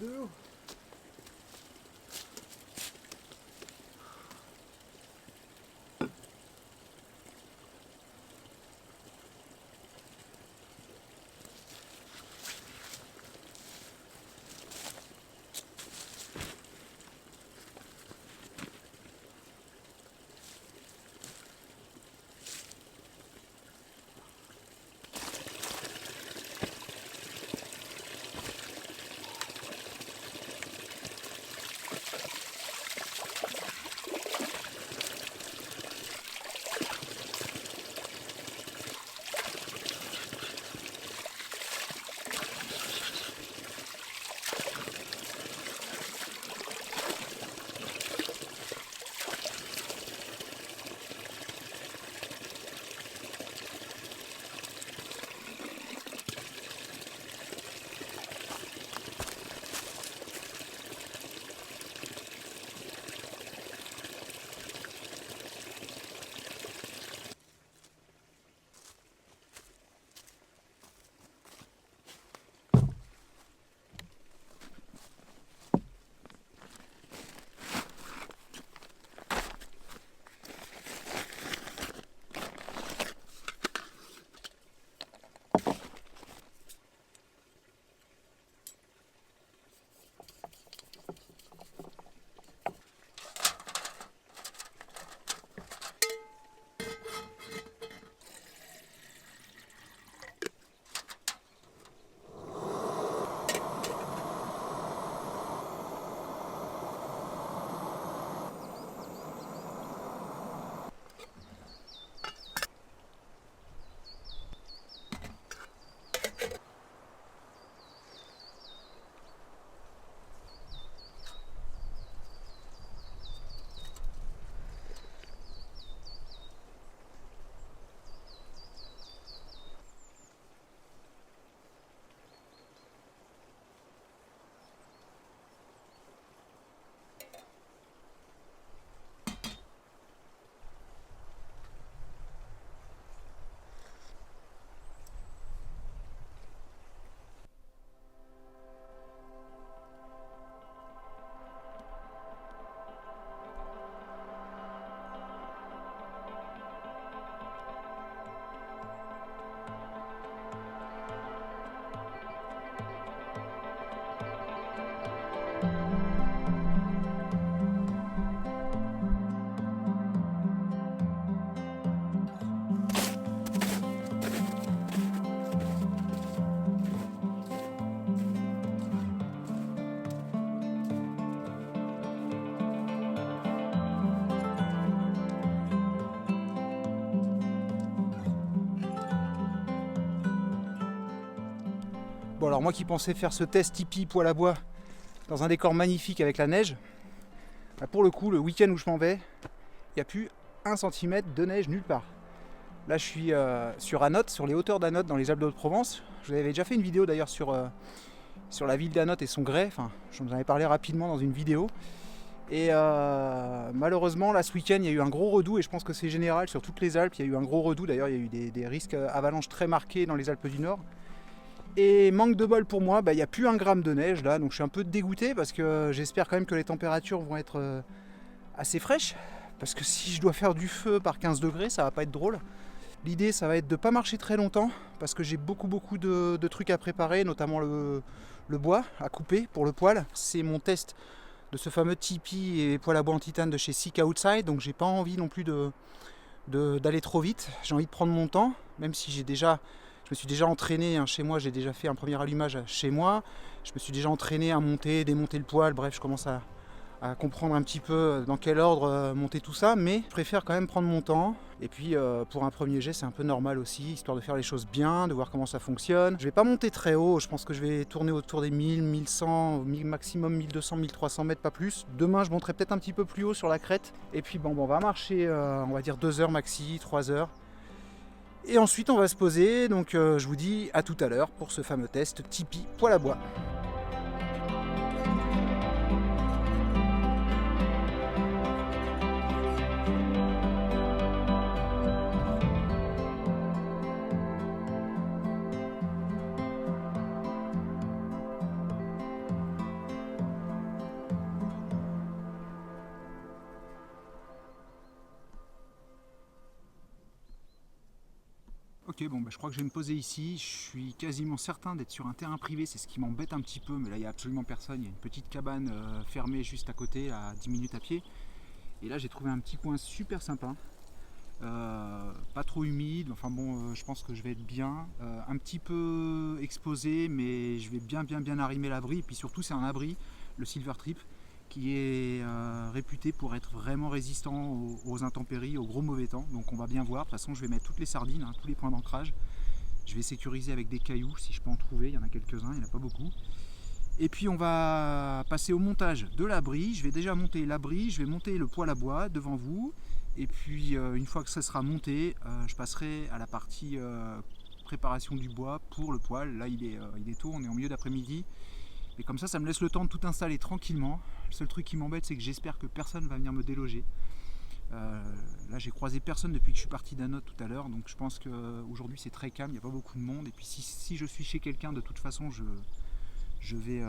2. Bon alors moi qui pensais faire ce test tipi poêle à bois dans un décor magnifique avec la neige, bah pour le coup le week-end où je m'en vais, il n'y a plus 1 centimètre de neige nulle part. Là je suis sur Anote, sur les hauteurs d'Anote dans les Alpes de Haute-Provence. Je vous avais déjà fait une vidéo d'ailleurs sur la ville d'Anote et son grès, enfin je vous en avais parlé rapidement dans une vidéo. Et malheureusement là ce week-end il y a eu un gros redout et je pense que c'est général sur toutes les Alpes, il y a eu un gros redout, d'ailleurs il y a eu des risques avalanches très marqués dans les Alpes du Nord. Et manque de bol pour moi, il n'y a plus 1 gramme de neige là, donc je suis un peu dégoûté parce que j'espère quand même que les températures vont être assez fraîches. Parce que si je dois faire du feu par 15 degrés, ça va pas être drôle. L'idée ça va être de ne pas marcher très longtemps parce que j'ai beaucoup de trucs à préparer, notamment le bois à couper pour le poêle. C'est mon test de ce fameux tipi et poêle à bois en titane de chez Seek Outside, donc j'ai pas envie non plus d'aller trop vite. J'ai envie de prendre mon temps, même si je me suis déjà entraîné chez moi, j'ai déjà fait un premier allumage chez moi. Je me suis déjà entraîné à monter, démonter le poêle, bref, je commence à comprendre un petit peu dans quel ordre monter tout ça, mais je préfère quand même prendre mon temps. Et puis pour un premier jet, c'est un peu normal aussi, histoire de faire les choses bien, de voir comment ça fonctionne. Je vais pas monter très haut, je pense que je vais tourner autour des 1000, 1100, maximum 1200, 1300 mètres, pas plus. Demain, je monterai peut-être un petit peu plus haut sur la crête. Et puis bon on va marcher, on va dire 2 heures maxi, 3 heures. Et ensuite on va se poser, donc je vous dis à tout à l'heure pour ce fameux test tipi poêle à bois. Ok, bon, bah, je crois que je vais me poser ici. Je suis quasiment certain d'être sur un terrain privé, c'est ce qui m'embête un petit peu, mais là il n'y a absolument personne. Il y a une petite cabane fermée juste à côté, à 10 minutes à pied. Et là j'ai trouvé un petit coin super sympa. Pas trop humide, enfin bon, je pense que je vais être bien. Un petit peu exposé, mais je vais bien arrimer l'abri. Et puis surtout, c'est un abri, le Silver Trip, qui est réputé pour être vraiment résistant aux intempéries, aux gros mauvais temps. Donc on va bien voir. De toute façon, je vais mettre toutes les sardines, tous les points d'ancrage. Je vais sécuriser avec des cailloux si je peux en trouver. Il y en a quelques-uns, il n'y en a pas beaucoup. Et puis on va passer au montage de l'abri. Je vais déjà monter l'abri, je vais monter le poêle à bois devant vous. Et puis une fois que ça sera monté, je passerai à la partie préparation du bois pour le poêle. Là il est tôt, on est en milieu d'après-midi. Et comme ça me laisse le temps de tout installer tranquillement. Le seul truc qui m'embête, c'est que j'espère que personne va venir me déloger. Là j'ai croisé personne depuis que je suis parti d'Anod tout à l'heure, donc je pense qu'aujourd'hui c'est très calme, il n'y a pas beaucoup de monde. Et puis si je suis chez quelqu'un, de toute façon je vais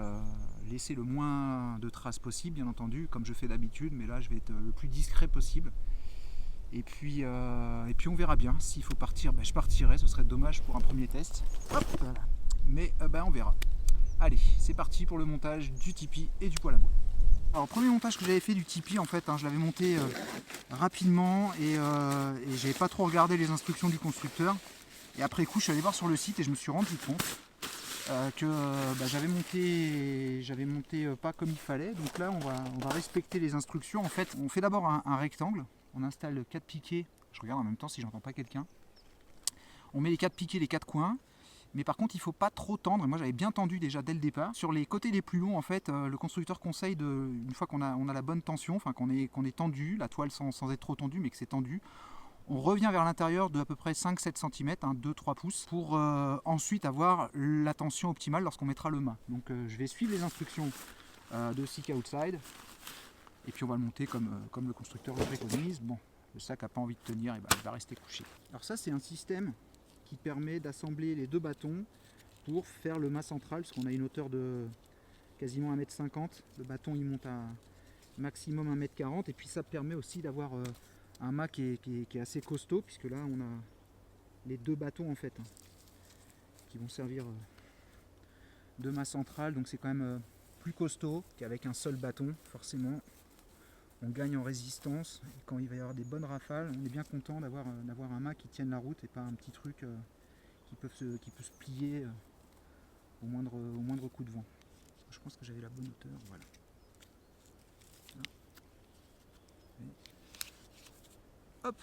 laisser le moins de traces possible, bien entendu, comme je fais d'habitude, mais là je vais être le plus discret possible. Et puis on verra bien. S'il faut partir, je partirai, ce serait dommage pour un premier test. Hop, voilà. Mais on verra. Allez, c'est parti pour le montage du tipi et du poêle à bois. Alors, premier montage que j'avais fait du tipi, en fait, je l'avais monté rapidement et j'avais pas trop regardé les instructions du constructeur. Et après coup, je suis allé voir sur le site et je me suis rendu compte que j'avais monté pas comme il fallait. Donc là, on va respecter les instructions. En fait, on fait d'abord un rectangle. On installe 4 piquets. Je regarde en même temps si j'entends pas quelqu'un. On met les 4 piquets, les 4 coins. Mais par contre, il ne faut pas trop tendre. Moi, j'avais bien tendu déjà dès le départ. Sur les côtés les plus longs, en fait, le constructeur conseille, une fois qu'on a la bonne tension, enfin qu'on est tendu, la toile sans être trop tendue, mais que c'est tendu, on revient vers l'intérieur de à peu près 5-7 cm, 2-3 pouces, pour ensuite avoir la tension optimale lorsqu'on mettra le mât. Donc je vais suivre les instructions de Sika Outside, et puis on va le monter comme le constructeur le préconise. Bon, le sac n'a pas envie de tenir, et il va rester couché. Alors ça, c'est un système qui permet d'assembler les deux bâtons pour faire le mât central, parce qu'on a une hauteur de quasiment 1,50 m. Le bâton il monte à maximum 1,40 m, et puis ça permet aussi d'avoir un mât qui est assez costaud, puisque là on a les deux bâtons en fait qui vont servir de mât central, donc c'est quand même plus costaud qu'avec un seul bâton. Forcément on gagne en résistance, et quand il va y avoir des bonnes rafales, on est bien content d'avoir un mât qui tienne la route et pas un petit truc qui peut se plier au moindre coup de vent. Je pense que j'avais la bonne hauteur, voilà. Hop.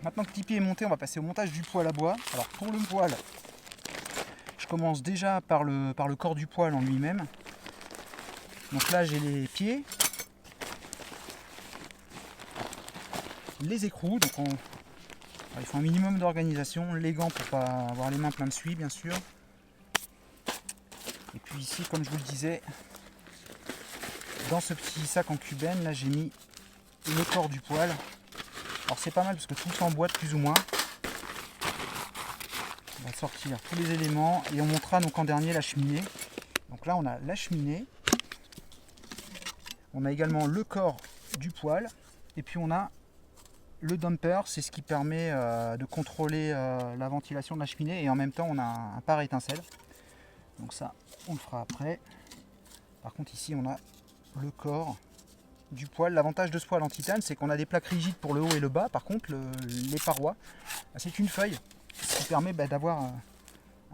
Maintenant que le tipi est monté, on va passer au montage du poêle à bois. Alors pour le poêle, je commence déjà par le corps du poêle en lui-même. Donc là j'ai les pieds, les écrous, donc il faut un minimum d'organisation, les gants pour pas avoir les mains pleines de suie bien sûr. Et puis ici, comme je vous le disais, dans ce petit sac en cubène, là j'ai mis le corps du poêle. Alors c'est pas mal parce que tout s'emboîte plus ou moins. On va sortir tous les éléments et on montera donc en dernier la cheminée. Donc là on a la cheminée. On a également le corps du poêle. Et puis on a le dumper, c'est ce qui permet de contrôler la ventilation de la cheminée. Et en même temps on a un pare-étincelle. Donc ça on le fera après. Par contre ici on a le corps du poêle. L'avantage de ce poêle en titane, c'est qu'on a des plaques rigides pour le haut et le bas. Par contre les parois, c'est une feuille, ce qui permet d'avoir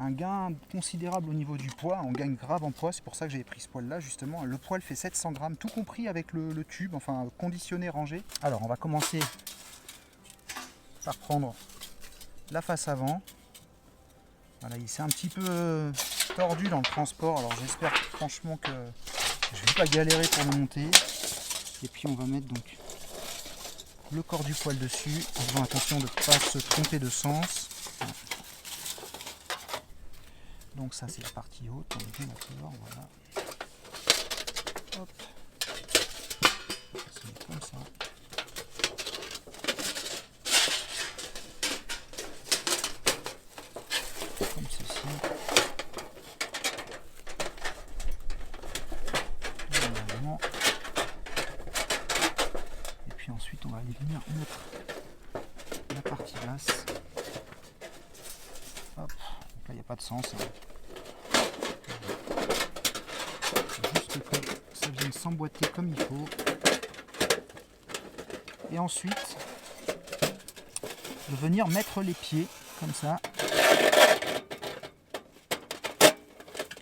un gain considérable au niveau du poids, on gagne grave en poids, c'est pour ça que j'ai pris ce poêle là justement. Le poêle fait 700 grammes, tout compris avec le tube, enfin conditionné, rangé. Alors on va commencer par prendre la face avant. Voilà, il s'est un petit peu tordu dans le transport, alors j'espère franchement que je ne vais pas galérer pour le monter. Et puis on va mettre donc le corps du poêle dessus, en faisant attention de ne pas se tromper de sens. Voilà. Donc ça c'est la partie haute, on est bien d'accord, voilà. Hop. Ça se met comme ça. Comme ceci. Normalement. Et puis ensuite on va aller venir mettre la partie basse. Hop. Donc là il n'y a pas de sens. Hein. Juste que ça vienne s'emboîter comme il faut. Et ensuite de venir mettre les pieds comme ça.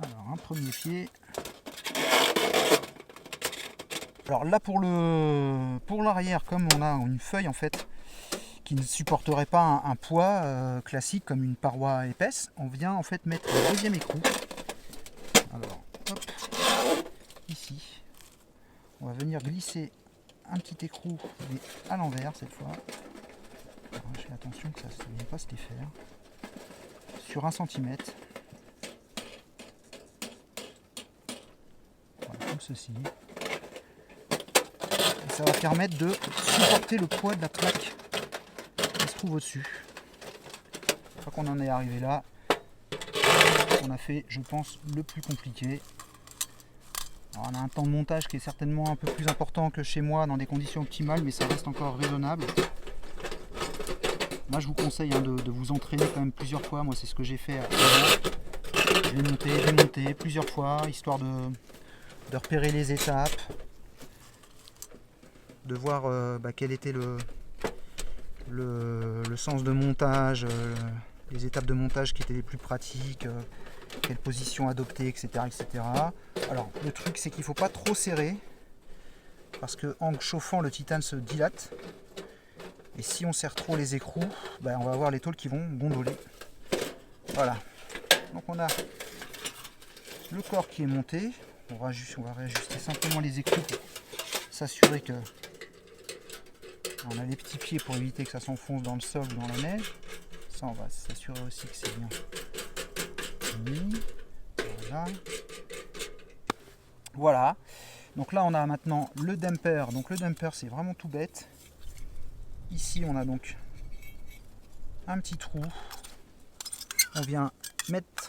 Alors un premier pied. Alors là pour l'arrière, comme on a une feuille en fait qui ne supporterait pas un poids classique comme une paroi épaisse, on vient en fait mettre le deuxième écrou. Alors hop, ici, on va venir glisser un petit écrou mais à l'envers cette fois. Alors, je fais attention que ça ne vienne pas se défaire. Sur 1 cm. Voilà, comme ceci. Et ça va permettre de supporter le poids de la plaque qui se trouve au-dessus. Une fois qu'on en est arrivé là, on a fait, je pense, le plus compliqué. Alors, on a un temps de montage qui est certainement un peu plus important que chez moi dans des conditions optimales, mais ça reste encore raisonnable. Moi je vous conseille de vous entraîner quand même plusieurs fois. Moi c'est ce que j'ai fait avant. Je vais monter, démonter plusieurs fois, histoire de repérer les étapes, de voir quel était le sens de montage, les étapes de montage qui étaient les plus pratiques, quelle position adopter, etc., etc. Alors le truc c'est qu'il ne faut pas trop serrer, parce qu'en chauffant le titane se dilate. Et si on serre trop les écrous, on va avoir les tôles qui vont gondoler. Voilà. Donc on a le corps qui est monté. On va réajuster simplement les écrous pour s'assurer que on a les petits pieds pour éviter que ça s'enfonce dans le sol ou dans la neige. Ça on va s'assurer aussi que c'est bien mis. Voilà. Voilà. Donc là on a maintenant le dumper. Donc le dumper c'est vraiment tout bête. Ici on a donc un petit trou, on vient mettre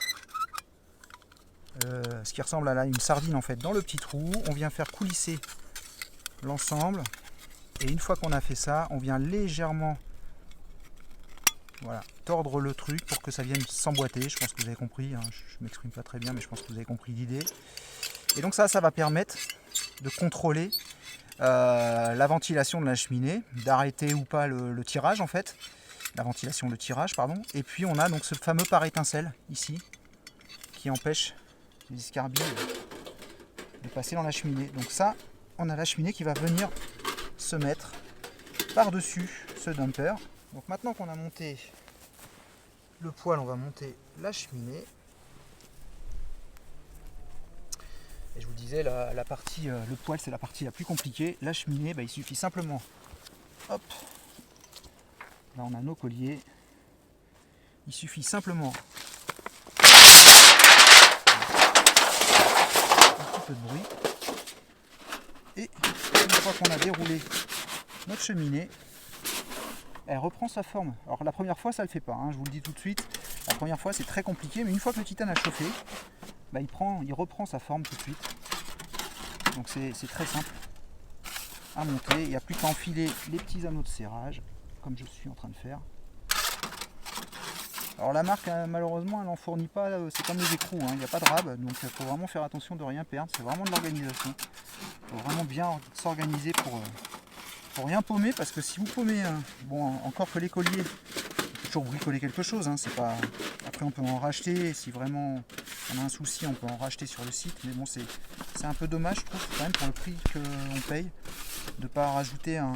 ce qui ressemble à une sardine en fait dans le petit trou, on vient faire coulisser l'ensemble et une fois qu'on a fait ça, on vient légèrement tordre le truc pour que ça vienne s'emboîter. Je pense que vous avez compris, hein. Je ne m'exprime pas très bien mais je pense que vous avez compris l'idée. Et donc ça va permettre de contrôler la ventilation de la cheminée, d'arrêter ou pas le tirage en fait, la ventilation, le tirage pardon, et puis on a donc ce fameux pare-étincelle ici qui empêche les escarbilles de passer dans la cheminée. Donc ça, on a la cheminée qui va venir se mettre par-dessus ce dumper. Donc maintenant qu'on a monté le poêle, on va monter la cheminée. Et je vous disais, la partie, le poêle c'est la partie la plus compliquée. La cheminée, il suffit simplement, hop, là on a nos colliers, il suffit simplement un petit peu de bruit. Et une fois qu'on a déroulé notre cheminée, elle reprend sa forme. Alors la première fois ça le fait pas, hein, je vous le dis tout de suite, la première fois c'est très compliqué, mais une fois que le titane a chauffé, il reprend sa forme tout de suite. Donc c'est très simple à monter. Il n'y a plus qu'à enfiler les petits anneaux de serrage, comme je suis en train de faire. Alors la marque, malheureusement, elle n'en fournit pas, c'est comme les écrous, hein, il n'y a pas de rab, donc il faut vraiment faire attention de ne rien perdre. C'est vraiment de l'organisation. Il faut vraiment bien s'organiser pour rien paumer, parce que si vous paumez, bon, encore que les colliers, toujours bricoler quelque chose, hein, c'est pas... Après on peut en racheter, si vraiment on a un souci on peut en racheter sur le site, mais bon c'est un peu dommage je trouve quand même pour le prix qu'on paye de ne pas rajouter un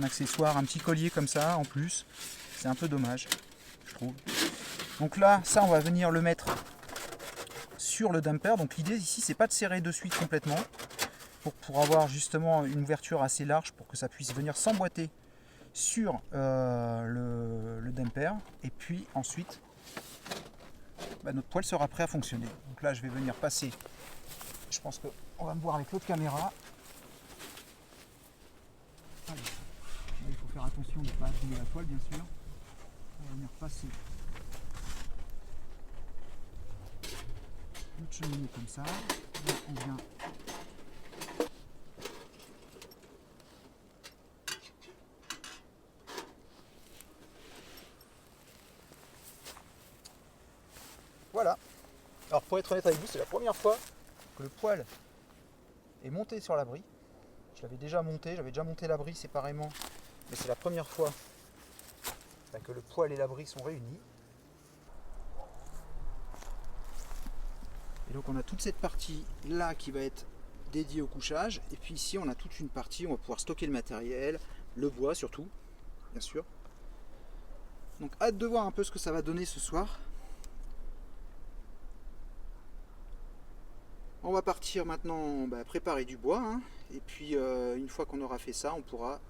accessoire, un petit collier comme ça en plus, c'est un peu dommage je trouve. Donc là ça on va venir le mettre sur le dumper, donc l'idée ici c'est pas de serrer de suite complètement pour avoir justement une ouverture assez large pour que ça puisse venir s'emboîter sur le dumper, et puis ensuite notre poêle sera prêt à fonctionner. Donc là je vais venir passer, je pense qu'on va me voir avec l'autre caméra. Allez. Là, il faut faire attention de ne pas abîmer la toile bien sûr. On va venir passer notre cheminée comme ça. Là on vient voilà. Alors pour être honnête avec vous, c'est la première fois que le poêle est monté sur l'abri. Je l'avais déjà monté, j'avais déjà monté l'abri séparément, mais c'est la première fois que le poêle et l'abri sont réunis. Et donc on a toute cette partie là qui va être dédiée au couchage, et puis ici on a toute une partie où on va pouvoir stocker le matériel, le bois surtout, bien sûr. Donc hâte de voir un peu ce que ça va donner ce soir. On va partir maintenant préparer du bois, hein. Et puis une fois qu'on aura fait ça, on pourra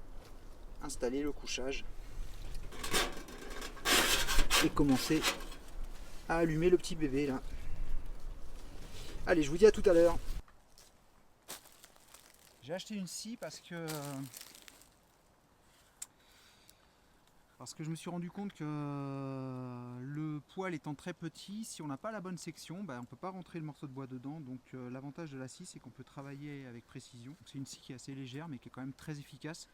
installer le couchage et commencer à allumer le petit bébé là. Allez, je vous dis à tout à l'heure. J'ai acheté une scie parce que je me suis rendu compte que le poêle étant très petit, si on n'a pas la bonne section, on ne peut pas rentrer le morceau de bois dedans. Donc l'avantage de la scie, c'est qu'on peut travailler avec précision. C'est une scie qui est assez légère mais qui est quand même très efficace.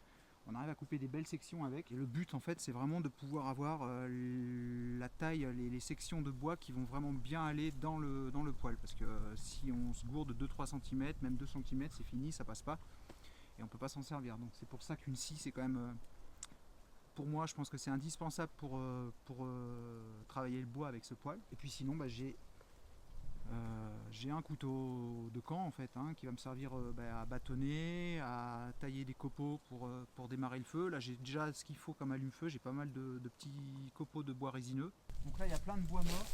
On arrive à couper des belles sections avec. Et le but en fait, c'est vraiment de pouvoir avoir la taille, les sections de bois qui vont vraiment bien aller dans le poêle. Parce que si on se gourde de 2-3 cm, même 2 cm, c'est fini, ça passe pas. Et on ne peut pas s'en servir. Donc c'est pour ça qu'une scie, c'est quand même... pour moi, je pense que c'est indispensable pour travailler le bois avec ce poêle. Et puis sinon, j'ai un couteau de camp en fait, hein, qui va me servir à bâtonner, à tailler des copeaux pour démarrer le feu. Là, j'ai déjà ce qu'il faut comme allume-feu. J'ai pas mal de petits copeaux de bois résineux. Donc là, il y a plein de bois morts.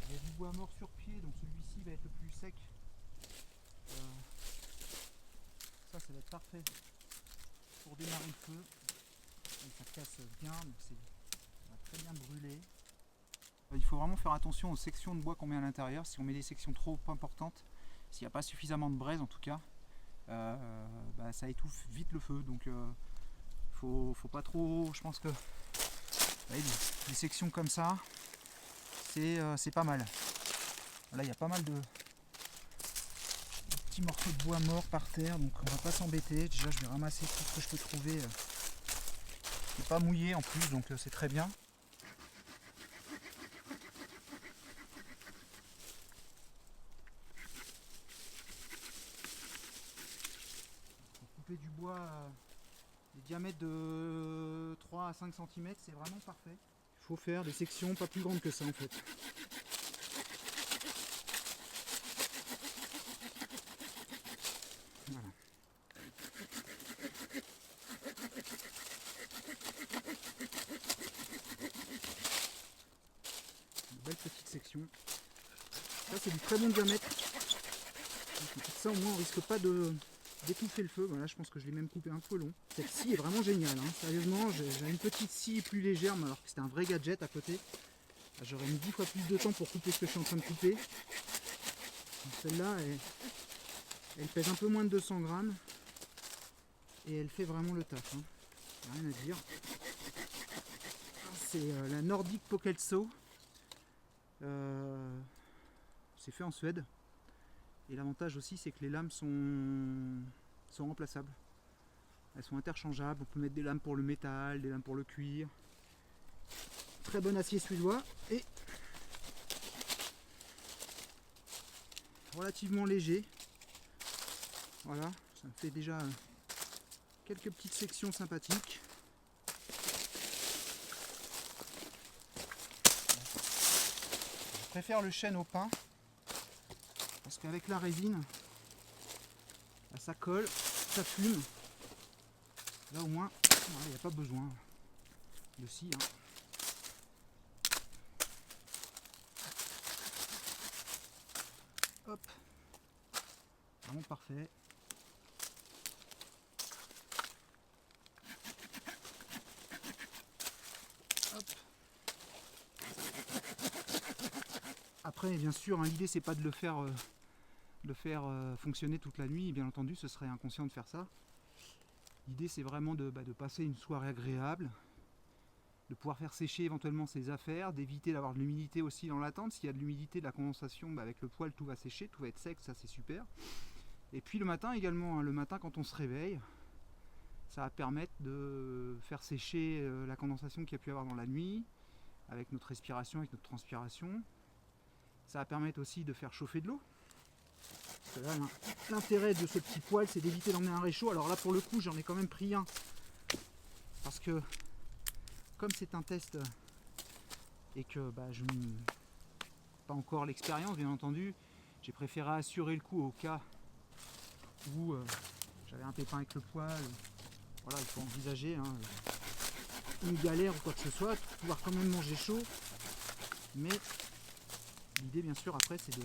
Il y a du bois mort sur pied, donc celui-ci va être le plus sec. Ça va être parfait pour démarrer le feu. Et ça casse bien, donc ça va très bien brûler. Il faut vraiment faire attention aux sections de bois qu'on met à l'intérieur. Si on met des sections trop importantes, s'il n'y a pas suffisamment de braise en tout cas, ça étouffe vite le feu. Donc faut pas trop, je pense que des sections comme ça, c'est pas mal. Là il y a pas mal de petits morceaux de bois morts par terre, donc on va pas s'embêter. Déjà je vais ramasser tout ce que je peux trouver. C'est pas mouillé en plus, donc c'est très bien. Pour couper du bois, des diamètres de 3 à 5 cm, c'est vraiment parfait. Il faut faire des sections pas plus grandes que ça en fait. Voilà. Belle petite section. Ça c'est du très bon diamètre. Donc, ça au moins on risque pas d'étouffer le feu. Voilà, je pense que je l'ai même coupé un peu long. Cette scie est vraiment géniale, hein. Sérieusement, j'ai une petite scie plus légère, mais alors que c'était un vrai gadget à côté. J'aurais mis 10 fois plus de temps pour couper ce que je suis en train de couper. Celle-là, elle pèse un peu moins de 200 grammes. Et elle fait vraiment le taf, hein. Rien à dire. C'est la Nordic Pocket Saw. C'est fait en Suède. Et l'avantage aussi, c'est que les lames sont remplaçables. Elles sont interchangeables. On peut mettre des lames pour le métal, des lames pour le cuir. Très bon acier suédois et relativement léger. Voilà, ça me fait déjà quelques petites sections sympathiques. préfère le chêne au pin parce qu'avec la résine, là, ça colle, ça fume. Là au moins, il n'y a pas besoin de scie. Hein. Hop, vraiment parfait. Hop. Après, bien sûr, hein, l'idée c'est pas de le faire, fonctionner toute la nuit. Bien entendu, ce serait inconscient de faire ça. L'idée c'est vraiment de passer une soirée agréable, de pouvoir faire sécher éventuellement ses affaires, d'éviter d'avoir de l'humidité aussi dans la tente. S'il y a de l'humidité, de la condensation, avec le poêle tout va sécher, tout va être sec, ça c'est super. Et puis le matin également, hein, le matin quand on se réveille, ça va permettre de faire sécher la condensation qu'il y a pu avoir dans la nuit, avec notre respiration, avec notre transpiration. Ça va permettre aussi de faire chauffer de l'eau. L'intérêt de ce petit poêle, c'est d'éviter d'emmener un réchaud. Alors là pour le coup, j'en ai quand même pris un, parce que comme c'est un test et que je n'ai pas encore l'expérience, bien entendu, j'ai préféré assurer le coup au cas où j'avais un pépin avec le poêle. Voilà, il faut envisager une galère ou quoi que ce soit, pouvoir quand même manger chaud. Mais l'idée, bien sûr, après, c'est de,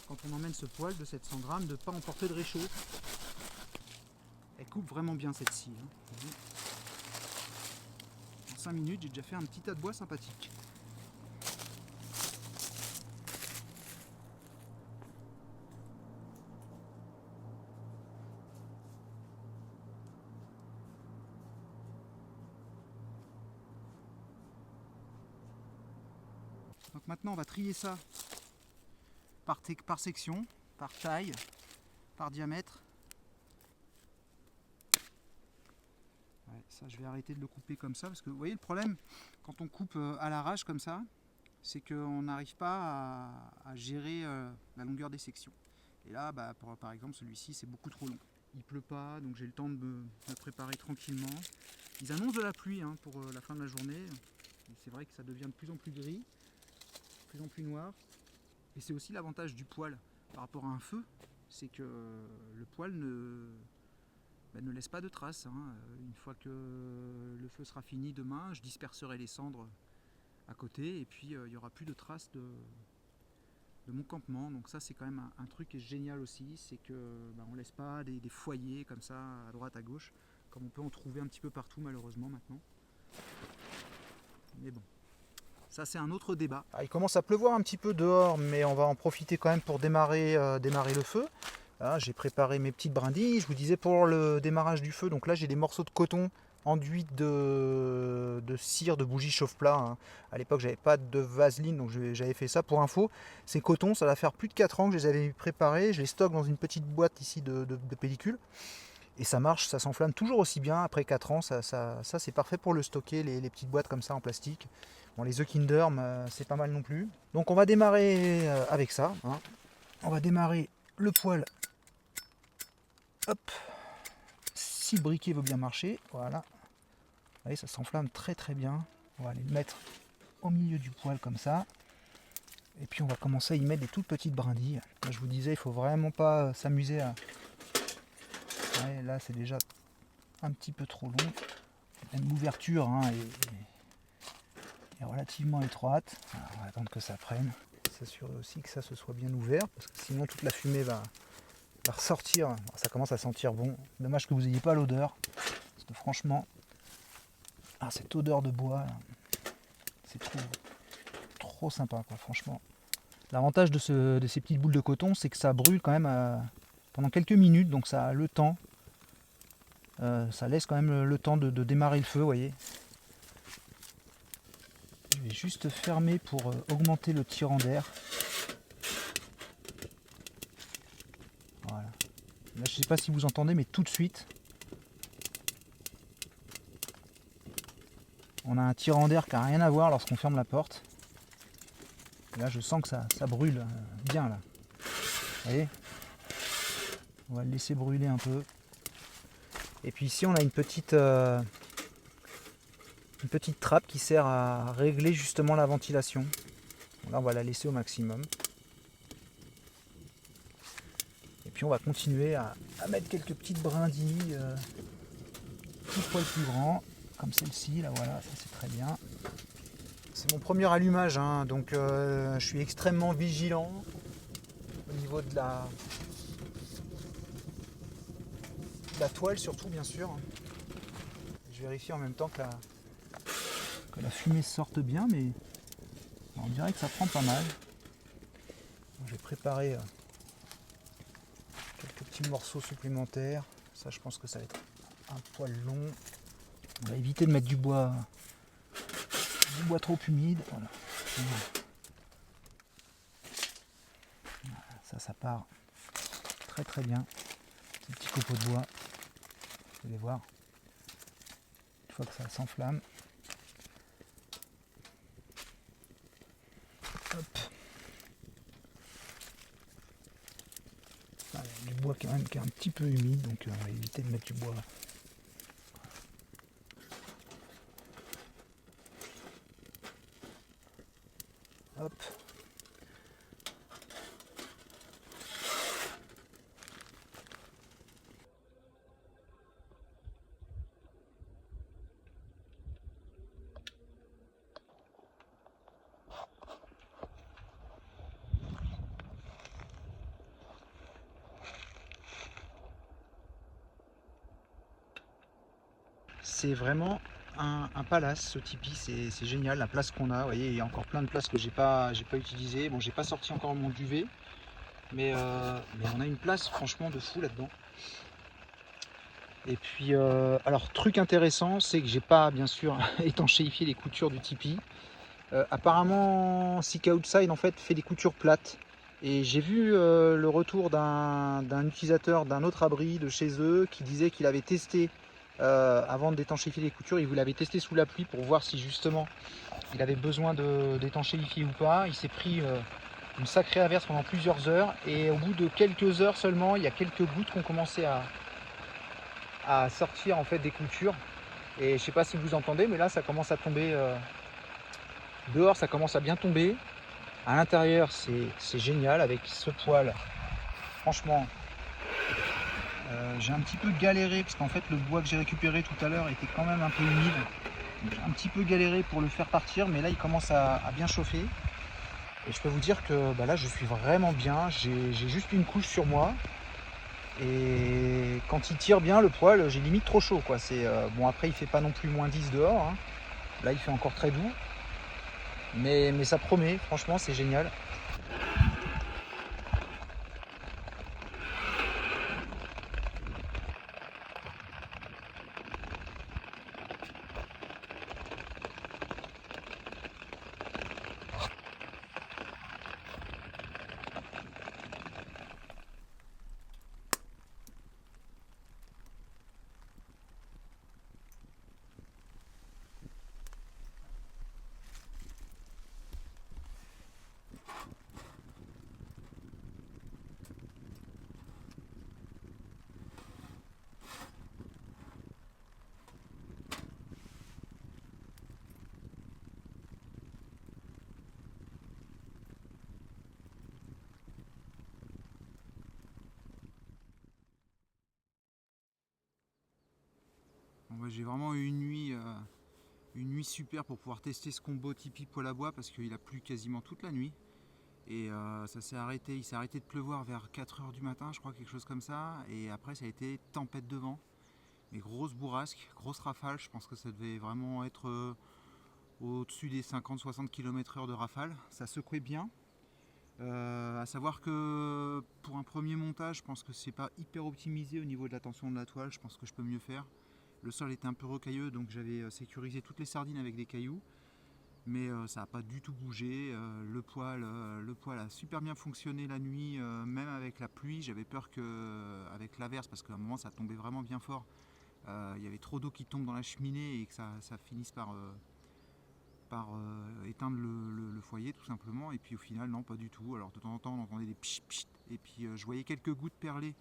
quand on emmène ce poêle de 700 grammes, de ne pas emporter de réchaud. Elle coupe vraiment bien cette scie. Hein. En 5 minutes, j'ai déjà fait un petit tas de bois sympathique. Donc maintenant, on va trier ça par section, par taille, par diamètre. Ouais, ça, je vais arrêter de le couper comme ça parce que vous voyez le problème quand on coupe à l'arrache comme ça, c'est qu'on n'arrive pas à gérer la longueur des sections. Et là, par exemple, celui-ci, c'est beaucoup trop long. Il pleut pas, donc j'ai le temps de me préparer tranquillement. Ils annoncent de la pluie pour la fin de la journée. C'est vrai que ça devient de plus en plus gris, de plus en plus noir. Et c'est aussi l'avantage du poêle par rapport à un feu, c'est que le poêle ne laisse pas de traces. Une fois que le feu sera fini demain, je disperserai les cendres à côté et puis il n'y aura plus de traces de mon campement. Donc ça c'est quand même un truc qui est génial aussi, c'est que on laisse pas des foyers comme ça à droite à gauche, comme on peut en trouver un petit peu partout malheureusement maintenant. Mais bon. Ça c'est un autre débat. Il commence à pleuvoir un petit peu dehors, mais on va en profiter quand même pour démarrer le feu. J'ai préparé mes petites brindilles, je vous disais pour le démarrage du feu. Donc là j'ai des morceaux de coton enduits de cire de bougie chauffe-plat. À l'époque j'avais pas de vaseline, donc j'avais fait ça pour info. Ces cotons, ça va faire plus de 4 ans que je les avais préparés. Je les stocke dans une petite boîte ici de pellicule. Et ça marche, ça s'enflamme toujours aussi bien après 4 ans. Ça c'est parfait pour le stocker, les petites boîtes comme ça en plastique. Bon, les The Kinderm, c'est pas mal non plus. Donc on va démarrer avec ça. On va démarrer le poêle. Hop. Si le briquet veut bien marcher, voilà. Vous voyez, ça s'enflamme très très bien. On va aller le mettre au milieu du poêle comme ça. Et puis on va commencer à y mettre des toutes petites brindilles. Là, je vous disais, il faut vraiment pas s'amuser à... Ouais, là c'est déjà un petit peu trop long. Même l'ouverture est relativement étroite. Alors, on va attendre que ça prenne. S'assurer aussi que ça se soit bien ouvert, parce que sinon toute la fumée va ressortir. Alors, ça commence à sentir bon. Dommage que vous n'ayez pas l'odeur, parce que franchement, cette odeur de bois, c'est trop sympa, quoi, franchement. L'avantage de ces petites boules de coton, c'est que ça brûle quand même pendant quelques minutes, donc ça a le temps. Ça laisse quand même le temps de démarrer le feu, vous voyez. Je vais juste fermer pour augmenter le tirant d'air. Voilà. Là, je ne sais pas si vous entendez, mais tout de suite, on a un tirant d'air qui n'a rien à voir lorsqu'on ferme la porte. Et là, je sens que ça brûle bien là. Vous voyez ? On va le laisser brûler un peu. Et puis ici, on a une petite trappe qui sert à régler justement la ventilation. Là on va la laisser au maximum. Et puis on va continuer à mettre quelques petites brindilles, petits poils plus grands, comme celle-ci, là voilà, ça c'est très bien. C'est mon premier allumage, hein, donc je suis extrêmement vigilant au niveau de la toile surtout bien sûr. Je vérifie en même temps que la fumée sorte bien, mais on dirait que ça prend pas mal. Donc, je vais préparer quelques petits morceaux supplémentaires. Ça je pense que ça va être un poil long. On va éviter de mettre du bois trop humide. Voilà. Ça part très très bien. Ces petits copeaux de bois. Vous allez voir. Une fois que ça s'enflamme. Hop. Voilà, du bois quand même qui est un petit peu humide, donc on va éviter de mettre du bois. Hop. C'est vraiment un palace ce tipi, c'est génial la place qu'on a. Vous voyez, il y a encore plein de places que j'ai pas utilisées. Bon, j'ai pas sorti encore mon duvet, mais on a une place franchement de fou là-dedans. Et puis, alors truc intéressant, c'est que j'ai pas bien sûr étanchéifié les coutures du tipi. Apparemment, Sika Outside en fait fait des coutures plates. Et j'ai vu le retour d'un utilisateur d'un autre abri de chez eux qui disait qu'il avait testé avant d'étanchéifier les coutures, il vous l'avait testé sous la pluie pour voir si justement il avait besoin d'étanchéifier ou pas. Il s'est pris une sacrée averse pendant plusieurs heures et au bout de quelques heures seulement, il y a quelques gouttes qui ont commencé à sortir en fait des coutures. Et je sais pas si vous entendez, mais là ça commence à tomber. Dehors ça commence à bien tomber. À l'intérieur c'est génial avec ce poil. Franchement, j'ai un petit peu galéré parce qu'en fait le bois que j'ai récupéré tout à l'heure était quand même un peu humide. Donc, j'ai un petit peu galéré pour le faire partir, mais là il commence à bien chauffer. Et je peux vous dire que là je suis vraiment bien. J'ai juste une couche sur moi. Et quand il tire bien le poil, j'ai limite trop chaud quoi. Bon, après il fait pas non plus moins 10 dehors, hein. Là il fait encore très doux. Mais ça promet, franchement c'est génial. Bon, j'ai vraiment eu une nuit super pour pouvoir tester ce combo tipi poêle à bois parce qu'il a plu quasiment toute la nuit. Et ça s'est arrêté, il s'est arrêté de pleuvoir vers 4 heures du matin, je crois, quelque chose comme ça. Et après, ça a été tempête de vent. Mais grosse bourrasque, grosse rafale. Je pense que ça devait vraiment être au-dessus des 50-60 km/h de rafale. Ça secouait bien. À savoir que pour un premier montage, je pense que c'est pas hyper optimisé au niveau de la tension de la toile. Je pense que je peux mieux faire. Le sol était un peu rocailleux, donc j'avais sécurisé toutes les sardines avec des cailloux. Mais ça n'a pas du tout bougé. Le poêle a super bien fonctionné la nuit, même avec la pluie. J'avais peur qu'avec l'averse, parce qu'à un moment ça tombait vraiment bien fort, il y avait trop d'eau qui tombe dans la cheminée et que ça finisse par éteindre le foyer tout simplement. Et puis au final non, pas du tout. Alors de temps en temps on entendait des pchit pchit, et puis je voyais quelques gouttes perler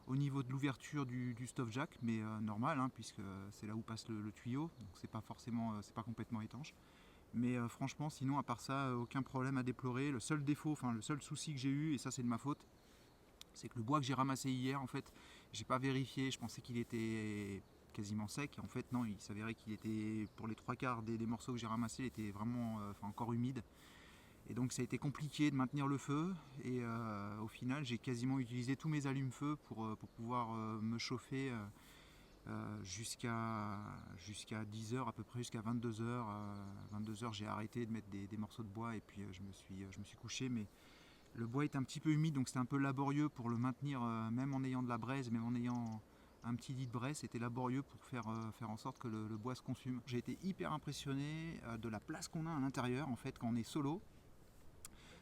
au niveau de l'ouverture du stop jack, mais normal, hein, puisque c'est là où passe le tuyau, donc c'est pas complètement étanche. Mais franchement, sinon, à part ça, aucun problème à déplorer. Le seul défaut, enfin le seul souci que j'ai eu, et ça c'est de ma faute, c'est que le bois que j'ai ramassé hier, en fait, j'ai pas vérifié. Je pensais qu'il était quasiment sec. En fait, non, il s'avérait qu'il était, pour les 3/4 des morceaux que j'ai ramassés, il était vraiment encore humide. Et donc ça a été compliqué de maintenir le feu. Et au final, j'ai quasiment utilisé tous mes allumes-feu pour pouvoir me chauffer jusqu'à 10h, à peu près jusqu'à 22h. 22h, j'ai arrêté de mettre des morceaux de bois et puis je me suis couché. Mais le bois est un petit peu humide, donc c'était un peu laborieux pour le maintenir, même en ayant de la braise, même en ayant un petit lit de braise, c'était laborieux pour faire en sorte que le bois se consume. J'ai été hyper impressionné de la place qu'on a à l'intérieur, en fait, quand on est solo.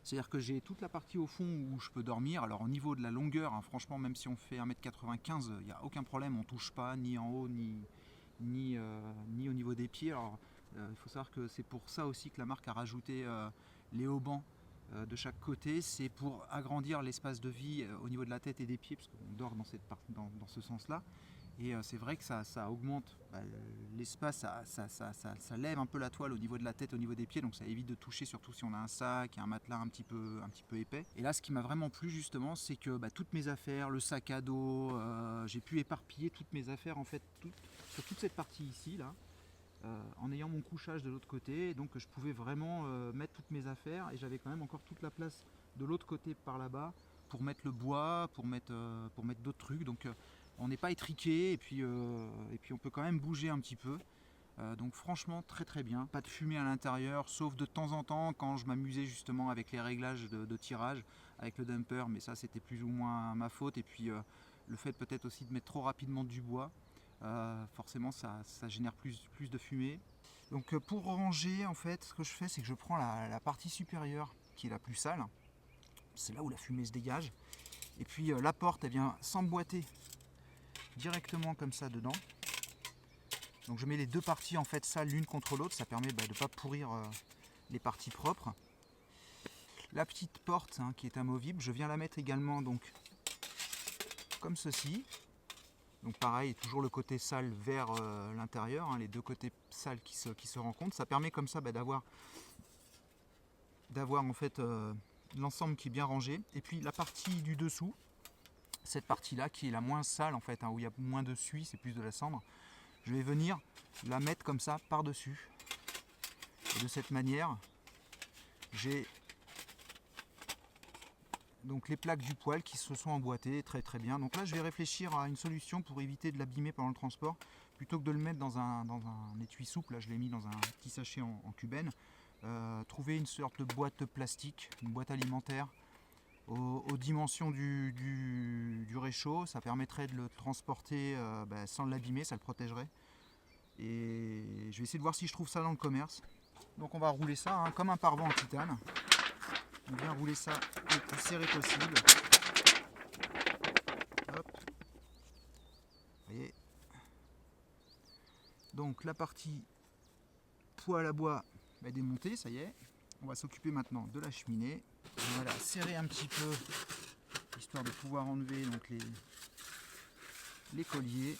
C'est-à-dire que j'ai toute la partie au fond où je peux dormir. Alors au niveau de la longueur, hein, franchement, même si on fait 1m95, il n'y a aucun problème, on ne touche pas ni en haut ni au niveau des pieds. Alors il faut savoir que c'est pour ça aussi que la marque a rajouté les haubans de chaque côté. C'est pour agrandir l'espace de vie au niveau de la tête et des pieds, parce qu'on dort dans ce sens-là. Et c'est vrai que ça augmente l'espace, ça lève un peu la toile au niveau de la tête, au niveau des pieds, donc ça évite de toucher, surtout si on a un sac et un matelas un petit peu épais. Et là, ce qui m'a vraiment plu justement, c'est que toutes mes affaires, le sac à dos, j'ai pu éparpiller toutes mes affaires en fait sur toute cette partie ici là, en ayant mon couchage de l'autre côté. Et donc je pouvais vraiment mettre toutes mes affaires, et j'avais quand même encore toute la place de l'autre côté par là-bas pour mettre le bois, pour mettre d'autres trucs. Donc on n'est pas étriqué, et puis on peut quand même bouger un petit peu. Donc franchement très très bien. Pas de fumée à l'intérieur, sauf de temps en temps quand je m'amusais justement avec les réglages de tirage avec le dumper, mais ça c'était plus ou moins ma faute. Et puis le fait peut-être aussi de mettre trop rapidement du bois, forcément ça génère plus de fumée. Donc pour ranger, en fait, ce que je fais, c'est que je prends la partie supérieure qui est la plus sale. C'est là où la fumée se dégage. Et puis la porte, elle vient s'emboîter directement comme ça dedans. Donc je mets les deux parties en fait sales l'une contre l'autre, ça permet de ne pas pourrir les parties propres. La petite porte qui est amovible, je viens la mettre également donc comme ceci. Donc pareil, toujours le côté sale vers l'intérieur, les deux côtés sales qui se rencontrent. Ça permet comme ça d'avoir en fait l'ensemble qui est bien rangé. Et puis la partie du dessous, cette partie là qui est la moins sale en fait, où il y a moins de suie, c'est plus de la cendre, je vais venir la mettre comme ça par dessus, et de cette manière j'ai donc les plaques du poêle qui se sont emboîtées très très bien. Donc là je vais réfléchir à une solution pour éviter de l'abîmer pendant le transport, plutôt que de le mettre dans un étui souple. Là je l'ai mis dans un petit sachet en cubène. Trouver une sorte de boîte plastique, une boîte alimentaire aux dimensions du réchaud, ça permettrait de le transporter sans l'abîmer, ça le protégerait. Et je vais essayer de voir si je trouve ça dans le commerce. Donc on va rouler ça comme un paravent en titane. On vient rouler ça le plus serré possible. Hop. Vous voyez. Donc la partie poêle à bois est démontée, ça y est. On va s'occuper maintenant de la cheminée. On va la serrer un petit peu, histoire de pouvoir enlever donc les colliers.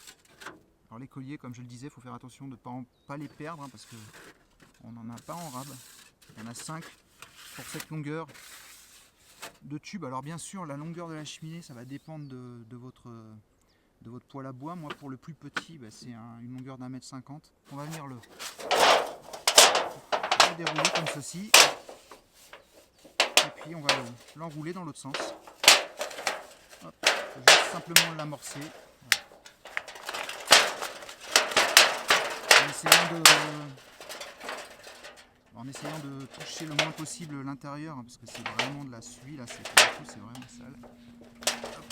Alors les colliers, comme je le disais, il faut faire attention de ne pas les perdre, parce qu'on n'en a pas en rab. Il y en a 5 pour cette longueur de tube. Alors bien sûr, la longueur de la cheminée, ça va dépendre de votre poêle à bois. Moi, pour le plus petit, c'est une longueur d'1,50 m. On va venir le dérouler comme ceci. Et puis on va l'enrouler dans l'autre sens. Hop, faut juste simplement l'amorcer. En essayant de toucher le moins possible l'intérieur, parce que c'est vraiment de la suie là, c'est vraiment sale. Hop.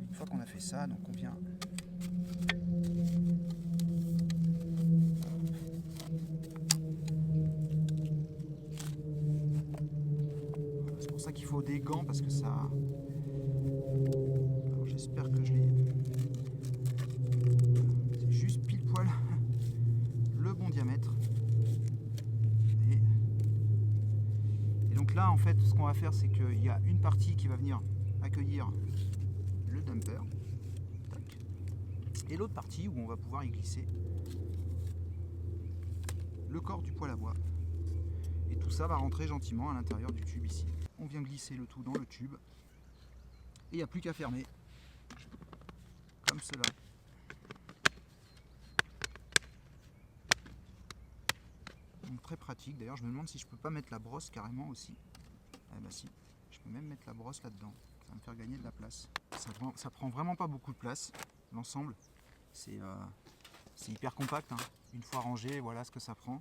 Une fois qu'on a fait ça, donc on vient qu'il faut des gants, parce que ça... Alors j'espère que je l'ai... C'est juste pile poil le bon Donc là en fait ce qu'on va faire c'est qu'il y a une partie qui va venir accueillir le dumper. Tac. Et l'autre partie où on va pouvoir y glisser le corps du poêle à bois. Et tout ça va rentrer gentiment à l'intérieur du tube ici. On vient glisser le tout dans le tube. Et il n'y a plus qu'à fermer. Comme cela. Donc très pratique. D'ailleurs je me demande si je peux pas mettre la brosse carrément aussi. Ah bah si, je peux même mettre la brosse là-dedans. Ça va me faire gagner de la place. Ça prend vraiment pas beaucoup de place. L'ensemble, c'est hyper compact. Hein. Une fois rangé, voilà ce que ça prend.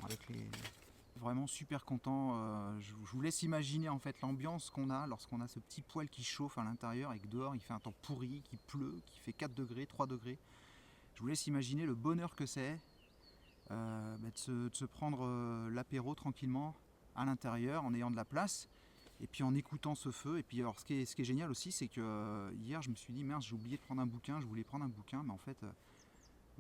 Avec les... Vraiment super content. Je vous laisse imaginer en fait l'ambiance qu'on a lorsqu'on a ce petit poêle qui chauffe à l'intérieur et que dehors il fait un temps pourri, qu'il pleut, qui fait 4 degrés, 3 degrés. Je vous laisse imaginer le bonheur que c'est de se prendre l'apéro tranquillement à l'intérieur en ayant de la place et puis en écoutant ce feu. Et puis alors ce qui est génial aussi c'est que hier je me suis dit mince, j'ai oublié de prendre un bouquin, je voulais prendre un bouquin, mais en fait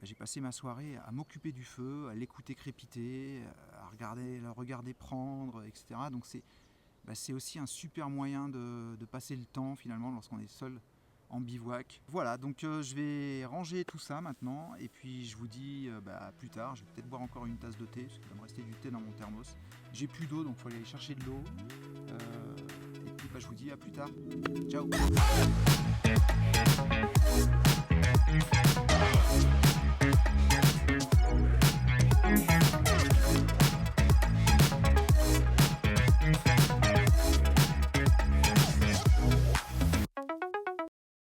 j'ai passé ma soirée à m'occuper du feu, à l'écouter crépiter, à le regarder prendre, etc. Donc c'est aussi un super moyen de passer le temps finalement lorsqu'on est seul en bivouac. Voilà, donc je vais ranger tout ça maintenant et puis je vous dis à plus tard. Je vais peut-être boire encore une tasse de thé parce qu'il va me rester du thé dans mon thermos. J'ai plus d'eau donc il faut aller chercher de l'eau. Et puis je vous dis à plus tard. Ciao.